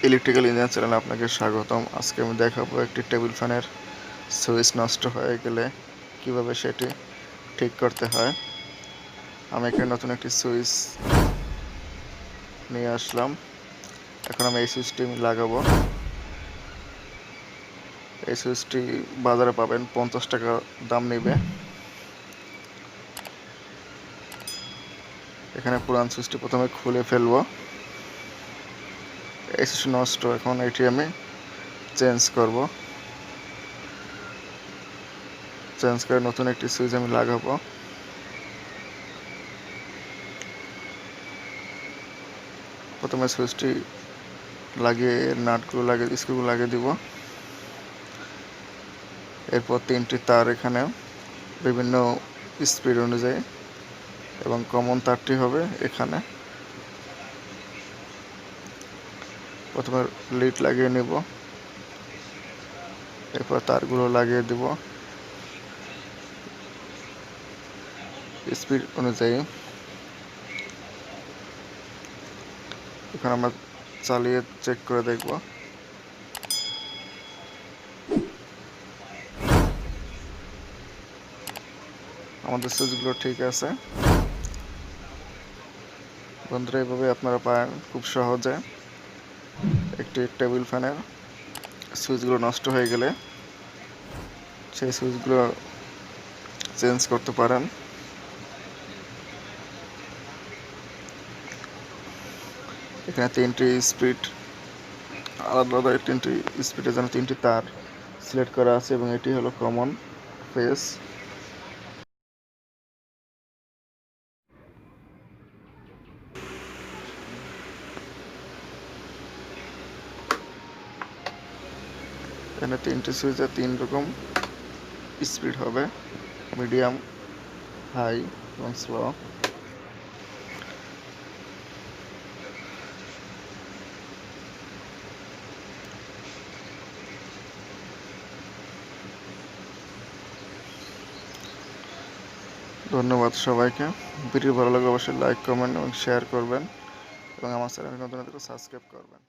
Electrical engineer চ্যানেলে আপনাকে স্বাগতম। আজকে আমি দেখাবো একটি টেবিল ফ্যানের সুইচ নষ্ট হয়ে গেলে কিভাবে সেটি ঠিক করতে হয়। আমি এখানে নতুন একটি সুইচ নিয়ে আসলাম। এখন আমি এই সুইচটি লাগাবো। এই সুইচটি বাজারে পাবেন, 50 টাকা দাম নেবে। এখানে পুরান সুইচটি প্রথমে খুলে ফেলবো। এই সুইচ নষ্ট, এখন এটি আমি চেঞ্জ করব। চেঞ্জ করে নতুন একটি সুইচ আমি লাগাবো। প্রথমে সুইচটি লাগিয়ে নাটগুলো লাগিয়ে স্ক্রুগুলো লাগিয়ে দিব। এরপর 3টি তার এখানে বিভিন্ন স্পিড অনুযায়ী এবং কমন তারটি হবে এখানে। প্রথমে লিড লাগিয়ে নেব, এরপর তারগুলো লাগিয়ে দেব স্পিড অনুযায়ী। এখন আমরা চালিয়ে চেক করে দেখব। আমাদের সুইচগুলো ঠিক আছে। বন্ধুরা, এইভাবে আপনারা পারেন খুব সহজে একটি টেবিল ফ্যানের সুইচগুলো নষ্ট হয়ে গেলে সেই সুইচগুলো চেঞ্জ করতে পারেন। এখানে 3টি স্পিড, আলাদা আলাদা 3টি স্পিডের জন্য 3টি তার সিলেক্ট করা আছে এবং এটি হলো কমন ফেজ। এখানে 3টি সুইচে 3 রকম স্পিড হবে, মিডিয়াম, হাই এবং স্লো। ধন্যবাদ সবাইকে। ভিডিও ভালো লাগলে অবশ্যই লাইক, কমেন্ট এবং শেয়ার করবেন এবং আমার চ্যানেল নতুন সাবস্ক্রাইব করবেন।